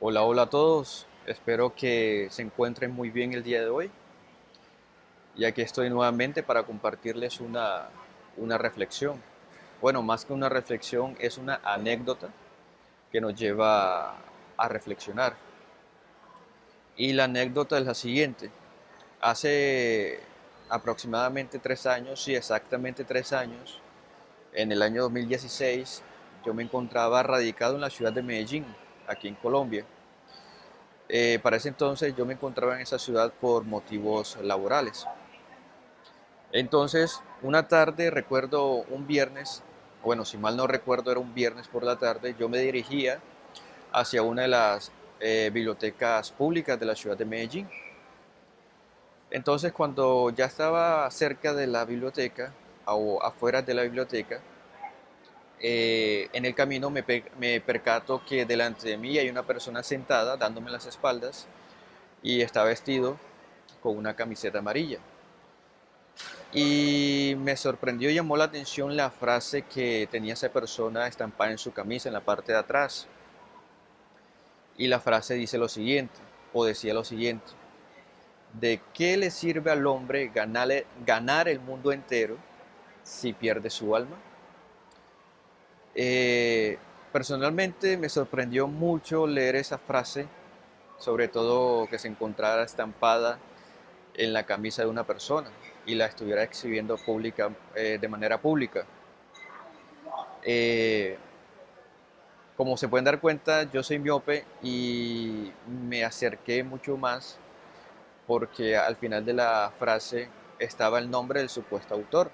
Hola, hola a todos. Espero que se encuentren muy bien el día de hoy, ya que estoy nuevamente para compartirles una reflexión. Bueno, más que una reflexión, es una anécdota que nos lleva a reflexionar. Y la anécdota es la siguiente. Hace aproximadamente 3 años, sí, exactamente 3 años, en el año 2016, yo me encontraba radicado en la ciudad de Medellín, aquí en Colombia. Para ese entonces yo me encontraba en esa ciudad por motivos laborales. Entonces, una tarde, recuerdo un viernes, bueno, si mal no recuerdo era un viernes por la tarde, yo me dirigía hacia una de las bibliotecas públicas de la ciudad de Medellín. Entonces, cuando ya estaba cerca de la biblioteca o afuera de la biblioteca, en el camino me percato que delante de mí hay una persona sentada dándome las espaldas y está vestido con una camiseta amarilla. Y me sorprendió y llamó la atención la frase que tenía esa persona estampada en su camisa en la parte de atrás. Y la frase dice lo siguiente, o decía lo siguiente: ¿de qué le sirve al hombre ganar el mundo entero si pierde su alma? Eh, Personalmente me sorprendió mucho leer esa frase, sobre todo que se encontrara estampada en la camisa de una persona y la estuviera exhibiendo de manera pública. Eh, Como se pueden dar cuenta, yo soy miope y me acerqué mucho más porque al final de la frase estaba el nombre del supuesto autor.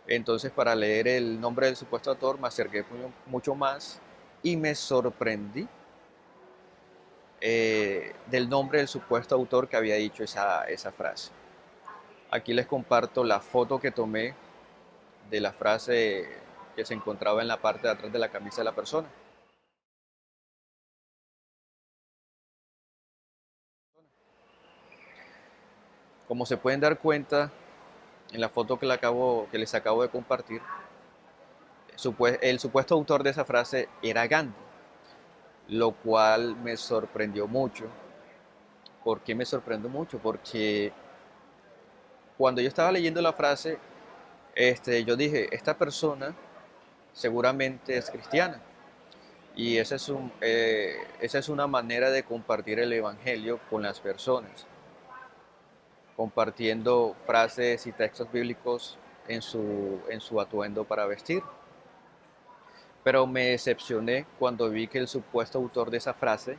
Entonces, para leer el nombre del supuesto autor, me acerqué mucho más y me sorprendí del nombre del supuesto autor que había dicho esa frase. Aquí les comparto la foto que tomé de la frase que se encontraba en la parte de atrás de la camisa de la persona. Como se pueden dar cuenta en la foto que les acabo de compartir, el supuesto autor de esa frase era Gandhi, lo cual me sorprendió mucho. ¿Por qué me sorprendió mucho? Porque cuando yo estaba leyendo la frase, yo dije, esta persona seguramente es cristiana. Y esa es una manera de compartir el Evangelio con las personas, compartiendo frases y textos bíblicos en su atuendo para vestir. Pero me decepcioné cuando vi que el supuesto autor de esa frase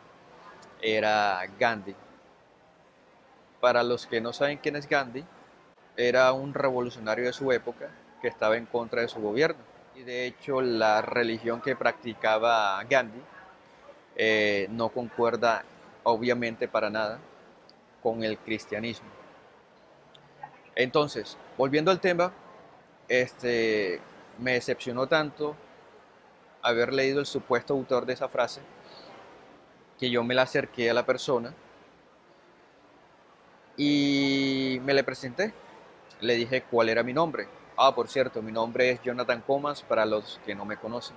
era Gandhi. Para los que no saben quién es Gandhi, era un revolucionario de su época que estaba en contra de su gobierno. Y de hecho la religión que practicaba Gandhi no concuerda obviamente para nada con el cristianismo. Entonces, volviendo al tema, este, me decepcionó tanto haber leído el supuesto autor de esa frase que yo me la acerqué a la persona y me le presenté. Le dije cuál era mi nombre. Ah, por cierto, mi nombre es Jonathan Comas para los que no me conocen.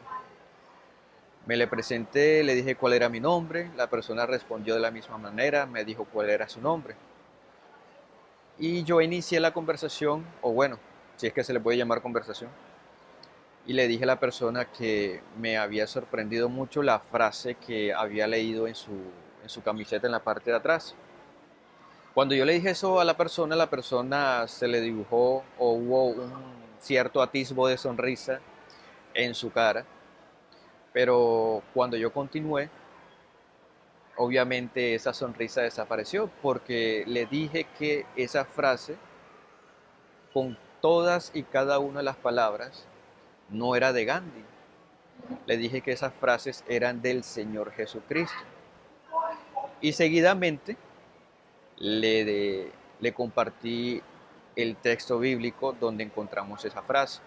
Me le presenté, le dije cuál era mi nombre, la persona respondió de la misma manera, me dijo cuál era su nombre. Y yo inicié la conversación, o bueno, si es que se le puede llamar conversación, y le dije a la persona que me había sorprendido mucho la frase que había leído en su camiseta en la parte de atrás. Cuando yo le dije eso a la persona se le dibujó o hubo un cierto atisbo de sonrisa en su cara, pero cuando yo continué, obviamente esa sonrisa desapareció porque le dije que esa frase, con todas y cada una de las palabras, no era de Gandhi. Le dije que esas frases eran del Señor Jesucristo. Y seguidamente le compartí el texto bíblico donde encontramos esa frase.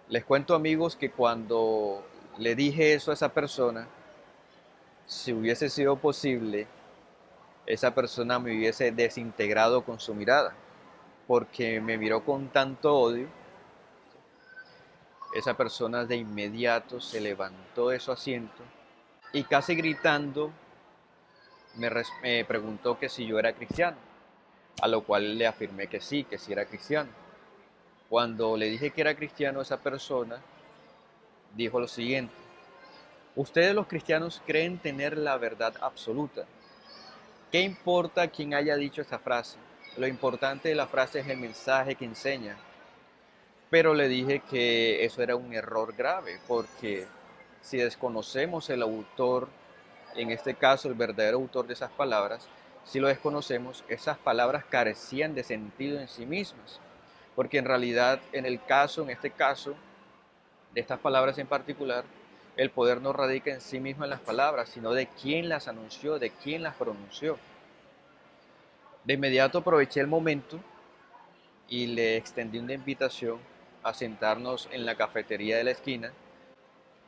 Les cuento, amigos, que cuando le dije eso a esa persona, si hubiese sido posible, esa persona me hubiese desintegrado con su mirada, porque me miró con tanto odio. Esa persona de inmediato se levantó de su asiento y casi gritando me preguntó que si yo era cristiano, a lo cual le afirmé que sí era cristiano. Cuando le dije que era cristiano, esa persona dijo lo siguiente: ustedes los cristianos creen tener la verdad absoluta. ¿Qué importa quién haya dicho esta frase? Lo importante de la frase es el mensaje que enseña. Pero le dije que eso era un error grave, porque si desconocemos el autor, en este caso el verdadero autor de esas palabras, si lo desconocemos, esas palabras carecían de sentido en sí mismas. Porque en realidad, en este caso, de estas palabras en particular, el poder no radica en sí mismo en las palabras, sino de quién las anunció, de quién las pronunció. De inmediato aproveché el momento y le extendí una invitación a sentarnos en la cafetería de la esquina,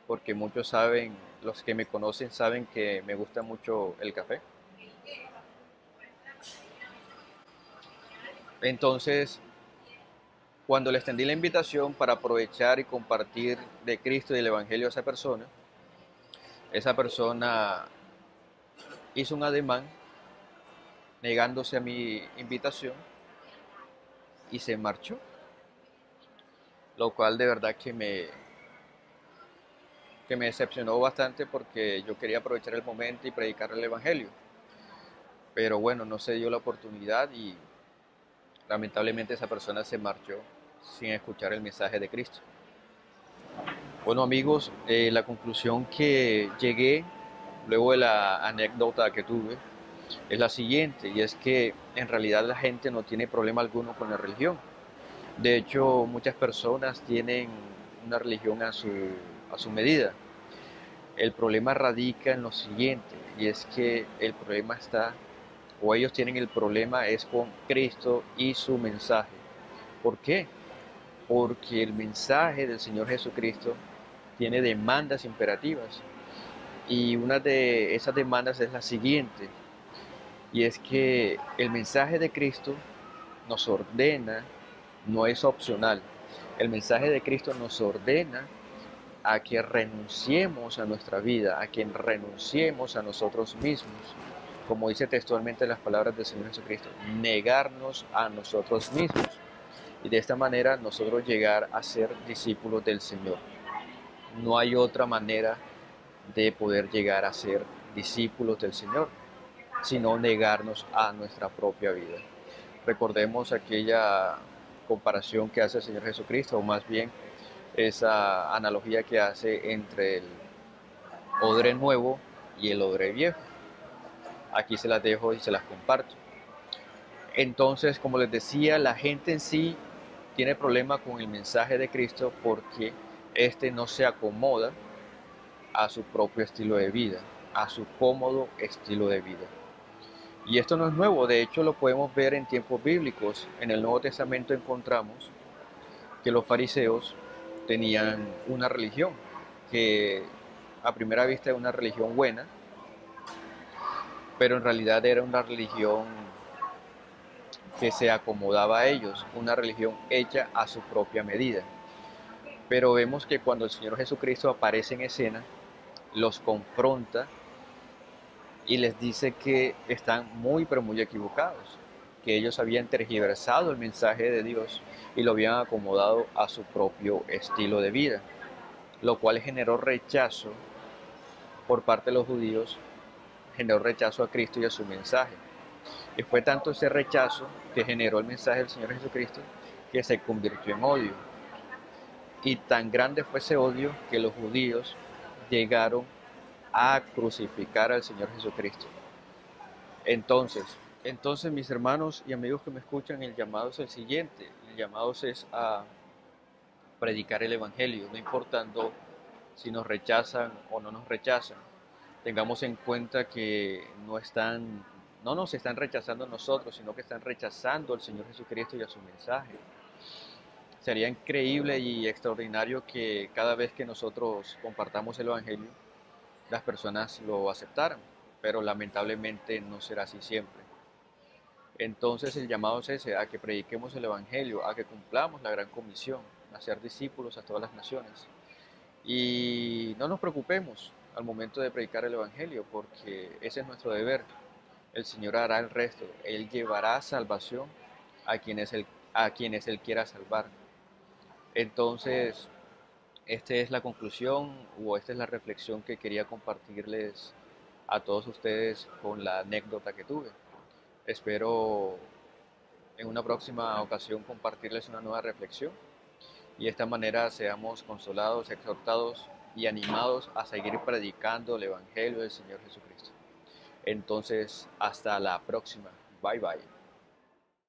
porque muchos saben, los que me conocen saben que me gusta mucho el café. Entonces, cuando le extendí la invitación para aprovechar y compartir de Cristo y del Evangelio a esa persona hizo un ademán negándose a mi invitación y se marchó, lo cual de verdad que me decepcionó bastante porque yo quería aprovechar el momento y predicar el Evangelio. Pero bueno, no se dio la oportunidad y lamentablemente esa persona se marchó sin escuchar el mensaje de Cristo. Bueno amigos, la conclusión que llegué luego de la anécdota que tuve es la siguiente, y es que en realidad la gente no tiene problema alguno con la religión. De hecho, muchas personas tienen una religión a su medida. El problema radica en lo siguiente, y es que el problema está, o ellos tienen el problema es con Cristo y su mensaje. ¿Por qué? Porque el mensaje del Señor Jesucristo tiene demandas imperativas, y una de esas demandas es la siguiente, y es que el mensaje de Cristo nos ordena, no es opcional. El mensaje de Cristo nos ordena a que renunciemos a nuestra vida, a que renunciemos a nosotros mismos, como dice textualmente las palabras del Señor Jesucristo, negarnos a nosotros mismos y de esta manera nosotros llegar a ser discípulos del Señor. No hay otra manera de poder llegar a ser discípulos del Señor, sino negarnos a nuestra propia vida. Recordemos aquella comparación que hace el Señor Jesucristo, o más bien esa analogía que hace entre el odre nuevo y el odre viejo. Aquí se las dejo y se las comparto. Entonces, como les decía, la gente en sí tiene problema con el mensaje de Cristo porque este no se acomoda a su propio estilo de vida, a su cómodo estilo de vida. Y esto no es nuevo, de hecho lo podemos ver en tiempos bíblicos. En el Nuevo Testamento encontramos que los fariseos tenían una religión que a primera vista era una religión buena, pero en realidad era una religión que se acomodaba a ellos, una religión hecha a su propia medida. Pero vemos que cuando el Señor Jesucristo aparece en escena, los confronta y les dice que están muy pero muy equivocados, que ellos habían tergiversado el mensaje de Dios y lo habían acomodado a su propio estilo de vida, lo cual generó rechazo por parte de los judíos, generó rechazo a Cristo y a su mensaje. Y fue tanto ese rechazo que generó el mensaje del Señor Jesucristo que se convirtió en odio. Y tan grande fue ese odio que los judíos llegaron a crucificar al Señor Jesucristo. Entonces, entonces mis hermanos y amigos que me escuchan, el llamado es el siguiente. El llamado es a predicar el Evangelio, no importando si nos rechazan o no nos rechazan. Tengamos en cuenta que no nos están rechazando a nosotros, sino que están rechazando al Señor Jesucristo y a su mensaje. Sería increíble y extraordinario que cada vez que nosotros compartamos el Evangelio, las personas lo aceptaran, pero lamentablemente no será así siempre. Entonces el llamado es ese, a que prediquemos el Evangelio, a que cumplamos la gran comisión, a ser discípulos a todas las naciones. Y no nos preocupemos al momento de predicar el Evangelio, porque ese es nuestro deber. El Señor hará el resto. Él llevará salvación a quienes Él quiera salvar. Entonces, esta es la conclusión o esta es la reflexión que quería compartirles a todos ustedes con la anécdota que tuve. Espero en una próxima ocasión compartirles una nueva reflexión y de esta manera seamos consolados, exhortados y animados a seguir predicando el Evangelio del Señor Jesucristo. Entonces, hasta la próxima. Bye bye.